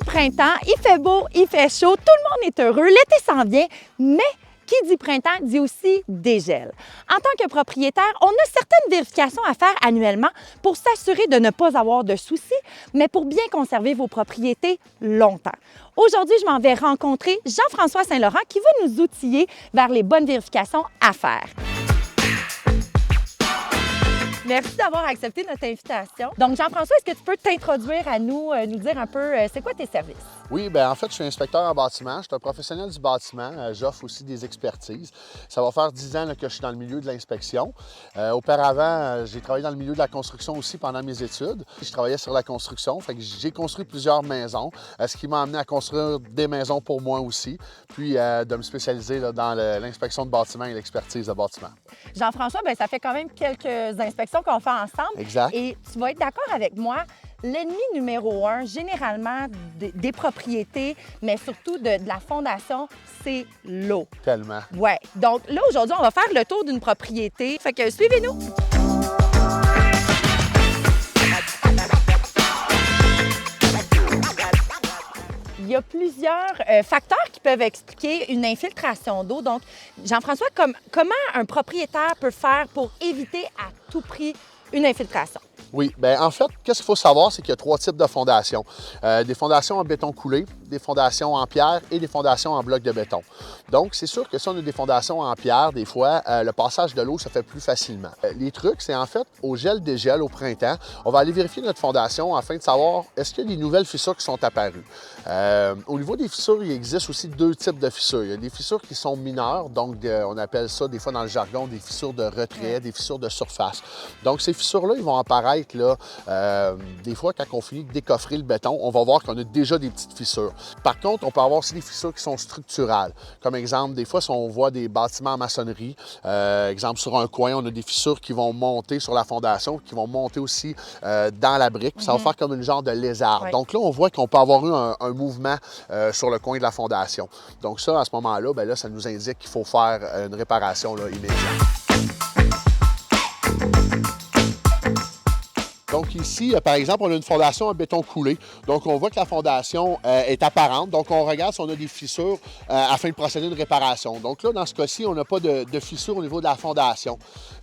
Printemps, il fait beau, il fait chaud, tout le monde est heureux, l'été s'en vient, mais qui dit printemps dit aussi dégel. En tant que propriétaire, on a certaines vérifications à faire annuellement pour s'assurer de ne pas avoir de soucis, mais pour bien conserver vos propriétés longtemps. Aujourd'hui, je m'en vais rencontrer Jean-François Saint-Laurent qui va nous outiller vers les bonnes vérifications à faire. Merci d'avoir accepté notre invitation. Donc, Jean-François, est-ce que tu peux t'introduire à nous, nous dire un peu c'est quoi tes services? Oui, bien en fait, je suis inspecteur en bâtiment. Je suis un professionnel du bâtiment. J'offre aussi des expertises. Ça va faire 10 ans là, que je suis dans le milieu de l'inspection. Auparavant, j'ai travaillé dans le milieu de la construction aussi pendant mes études. Je travaillais sur la construction, fait que j'ai construit plusieurs maisons, ce qui m'a amené à construire des maisons pour moi aussi, puis de me spécialiser là, dans l'inspection de bâtiments et l'expertise de bâtiments. Jean-François, bien, ça fait quand même quelques inspections qu'on fait ensemble. Exact. Et tu vas être d'accord avec moi, l'ennemi numéro un, généralement, des propriétés, mais surtout de la fondation, c'est l'eau. Tellement. Ouais. Donc là, aujourd'hui, on va faire le tour d'une propriété. Fait que suivez-nous. Il y a plusieurs facteurs qui peuvent expliquer une infiltration d'eau. Donc, Jean-François, comment un propriétaire peut faire pour éviter à tout prix une infiltration? Oui, bien en fait, qu'est-ce qu'il faut savoir, c'est qu'il y a 3 types de fondations. Des fondations en béton coulé, des fondations en pierre et des fondations en bloc de béton. Donc, c'est sûr que si on a des fondations en pierre, des fois, le passage de l'eau se fait plus facilement. Les trucs, c'est en fait, au gel-dégel, au printemps, on va aller vérifier notre fondation afin de savoir est-ce qu'il y a des nouvelles fissures qui sont apparues. Au niveau des fissures, il existe aussi 2 types de fissures. Il y a des fissures qui sont mineures, donc on appelle ça des fois dans le jargon des fissures de retrait, des fissures de surface. Donc, ces fissures-là, ils vont apparaître là, des fois, quand on finit de décoffrer le béton, on va voir qu'on a déjà des petites fissures. Par contre, on peut avoir aussi des fissures qui sont structurales. Comme exemple, des fois, si on voit des bâtiments en maçonnerie, exemple sur un coin, on a des fissures qui vont monter sur la fondation, qui vont monter aussi dans la brique, puis ça va faire comme une genre de lézard. Ouais. Donc là, on voit qu'on peut avoir eu un mouvement sur le coin de la fondation. Donc ça, à ce moment-là, bien là, ça nous indique qu'il faut faire une réparation là, immédiate. Donc ici, par exemple, on a une fondation en béton coulé. Donc on voit que la fondation est apparente. Donc on regarde si on a des fissures afin de procéder à une réparation. Donc là, dans ce cas-ci, on n'a pas de fissures au niveau de la fondation.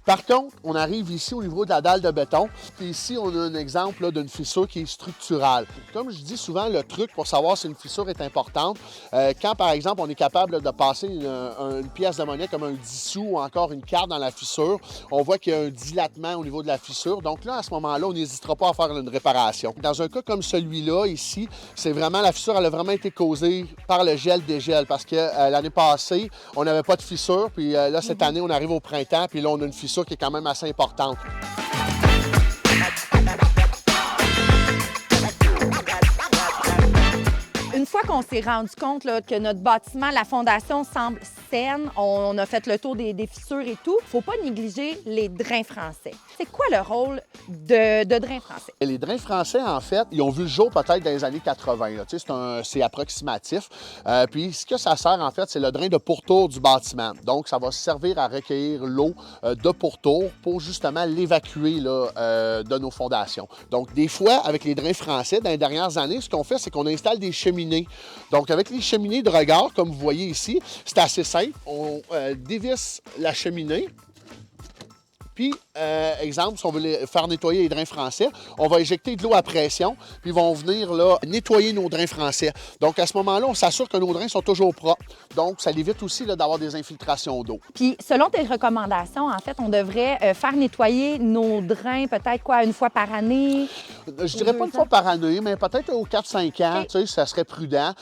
Par contre, on arrive ici au niveau de la dalle de béton. Et ici, on a un exemple d'une fissure qui est structurale. Comme je dis souvent, le truc pour savoir si une fissure est importante, quand par exemple, on est capable de passer une pièce de monnaie comme un 10 sous ou encore une carte dans la fissure, on voit qu'il y a un dilatement au niveau de la fissure. Donc là, à ce moment-là, on n'hésitera pas à faire une réparation. Dans un cas comme celui-là, ici, c'est vraiment la fissure, elle a vraiment été causée par le gel-dégel parce que l'année passée, on n'avait pas de fissure. Puis là, cette année, on arrive au printemps, puis là, on a une fissure qui est quand même assez importante. Une fois qu'on s'est rendu compte là, que notre bâtiment, la fondation semble saine, on a fait le tour des fissures et tout, il ne faut pas négliger les drains français. C'est quoi le rôle de drains français? Et les drains français, en fait, ils ont vu le jour peut-être dans les années 80. Là. Tu sais, c'est approximatif. Puis ce que ça sert, en fait, c'est le drain de pourtour du bâtiment. Donc, ça va servir à recueillir l'eau de pourtour pour justement l'évacuer de nos fondations. Donc, des fois, avec les drains français, dans les dernières années, ce qu'on fait, c'est qu'on installe des cheminées. Donc, avec les cheminées de regard, comme vous voyez ici, c'est assez simple. On dévisse la cheminée. Puis, exemple, si on veut faire nettoyer les drains français, on va éjecter de l'eau à pression, puis ils vont venir là, nettoyer nos drains français. Donc, à ce moment-là, on s'assure que nos drains sont toujours propres. Donc, ça évite aussi d'avoir des infiltrations d'eau. Puis, selon tes recommandations, en fait, on devrait faire nettoyer nos drains peut-être quoi, une fois par année? Je dirais pas une fois par année, mais peut-être aux 4-5 ans, tu sais, ça serait prudent.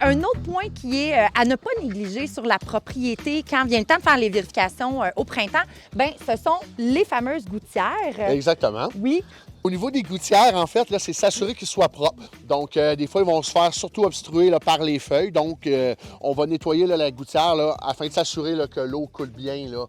Un autre point qui qui est à ne pas négliger sur la propriété quand vient le temps de faire les vérifications au printemps, bien, ce sont les fameuses gouttières. Exactement. Oui. Au niveau des gouttières, en fait, là, c'est s'assurer qu'ils soient propres. Donc, des fois, ils vont se faire surtout obstruer là, par les feuilles. Donc, on va nettoyer là, la gouttière là, afin de s'assurer là, que l'eau coule bien là,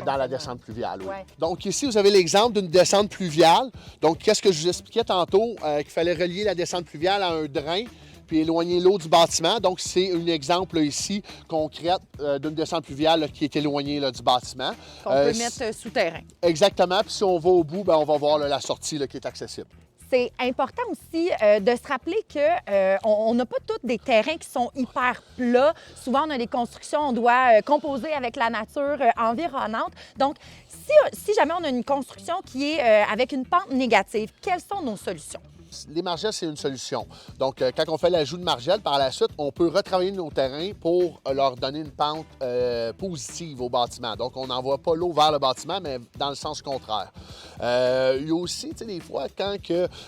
dans la descente pluviale. Oui. Ouais. Donc, ici, vous avez l'exemple d'une descente pluviale. Donc, qu'est-ce que je vous expliquais tantôt? Qu'il fallait relier la descente pluviale à un drain puis éloigner l'eau du bâtiment. Donc, c'est un exemple là, ici concrète d'une descente pluviale là, qui est éloignée là, du bâtiment. Qu'on peut mettre souterrain. Exactement. Puis si on va au bout, bien, on va voir là, la sortie là, qui est accessible. C'est important aussi de se rappeler qu'on n'a pas tous des terrains qui sont hyper plats. Souvent, on a des constructions, on doit composer avec la nature environnante. Donc, si jamais on a une construction qui est avec une pente négative, quelles sont nos solutions? Les margelles, c'est une solution. Donc, quand on fait l'ajout de margelles, par la suite, on peut retravailler nos terrains pour leur donner une pente positive au bâtiment. Donc, on n'envoie pas l'eau vers le bâtiment, mais dans le sens contraire. Il y a aussi, tu sais, des fois, quand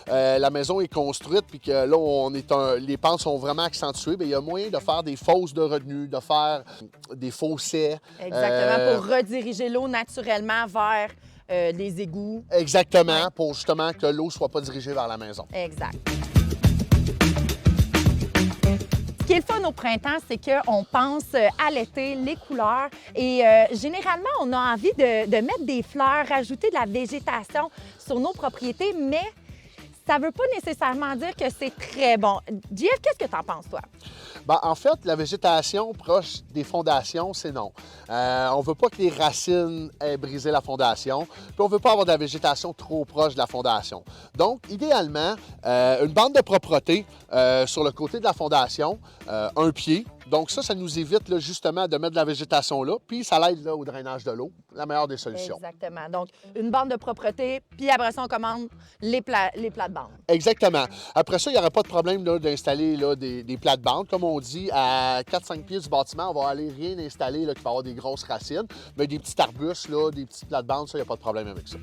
la maison est construite puis que là, les pentes sont vraiment accentuées, bien, il y a moyen de faire des fosses de retenue, de faire des fossés. Exactement, pour rediriger l'eau naturellement vers les égouts. Exactement, pour justement que l'eau ne soit pas dirigée vers la maison. Exact. Ce qui est le fun au printemps, c'est qu'on pense à l'été, les couleurs. Et généralement, on a envie de mettre des fleurs, rajouter de la végétation sur nos propriétés, mais ça ne veut pas nécessairement dire que c'est très bon. JF, qu'est-ce que tu en penses, toi? Bien, en fait, la végétation proche des fondations, c'est non. On ne veut pas que les racines aient brisé la fondation, puis on ne veut pas avoir de la végétation trop proche de la fondation. Donc, idéalement, une bande de propreté sur le côté de la fondation, un pied. Donc ça nous évite là, justement de mettre de la végétation là, puis ça l'aide là, au drainage de l'eau, la meilleure des solutions. Exactement. Donc, une bande de propreté, puis après ça, on commande les plates-bandes. Exactement. Après ça, il n'y aurait pas de problème d'installer des plates-bandes. Comme on dit, à 4-5 pieds du bâtiment, on va aller rien installer là, qui va avoir des grosses racines, mais des petits arbustes, là, des petites plates-bandes, ça, il n'y a pas de problème avec ça.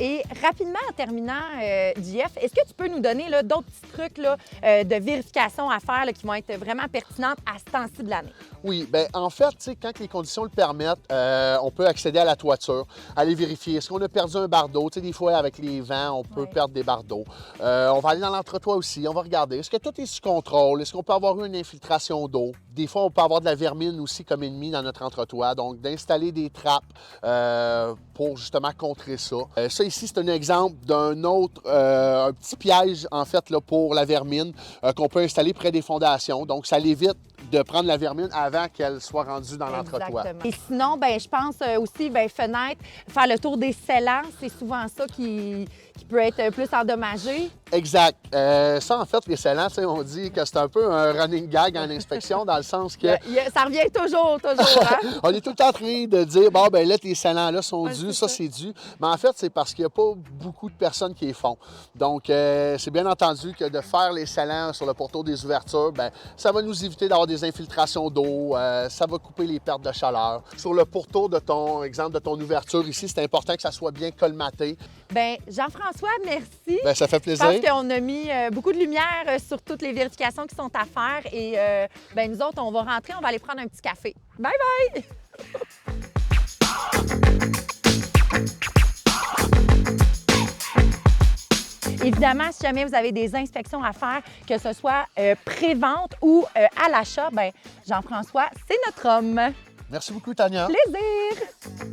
Et rapidement, en terminant, JF, est-ce que tu peux nous donner d'autres petits trucs là, de vérification à faire là, qui vont être vraiment pertinentes à ce temps-ci de l'année? Oui, bien en fait, quand les conditions le permettent, on peut accéder à la toiture, aller vérifier. Est-ce qu'on a perdu un bardeau? Des fois, avec les vents, on peut perdre des bardeaux. On va aller dans l'entretoit aussi, on va regarder. Est-ce que tout est sous contrôle? Est-ce qu'on peut avoir eu une infiltration d'eau? Des fois, on peut avoir de la vermine aussi comme ennemi dans notre entretoit. Donc, d'installer des trappes pour justement contrer ça. Ça ici, c'est un exemple d'un autre, un petit piège en fait là, pour la vermine qu'on peut installer près des fondations. Donc, ça l'évite de prendre la vermine avant qu'elle soit rendue dans l'entretoit. Et sinon, ben, je pense aussi, fenêtre, faire le tour des scellants, c'est souvent ça qui peut être plus endommagé. Exact. Ça, en fait, les scellants, on dit que c'est un peu un running gag en inspection dans le sens que... Ça revient toujours, hein? On est tout le temps en train de dire, bon, ben là, tes scellants-là sont dus, ça, c'est dû. Mais en fait, c'est parce qu'il n'y a pas beaucoup de personnes qui les font. Donc, c'est bien entendu que de faire les scellants sur le pourtour des ouvertures, bien, ça va nous éviter d'avoir des infiltrations d'eau, ça va couper les pertes de chaleur. Sur le pourtour de ton, exemple, de ton ouverture ici, c'est important que ça soit bien colmaté. Bien, Jean-François, merci. Bien, ça fait plaisir. Je pense qu'on a mis beaucoup de lumière sur toutes les vérifications qui sont à faire et bien, nous autres, on va rentrer, on va aller prendre un petit café. Bye bye! Évidemment, si jamais vous avez des inspections à faire, que ce soit pré-vente ou à l'achat, bien, Jean-François, c'est notre homme. Merci beaucoup, Tania. Plaisir!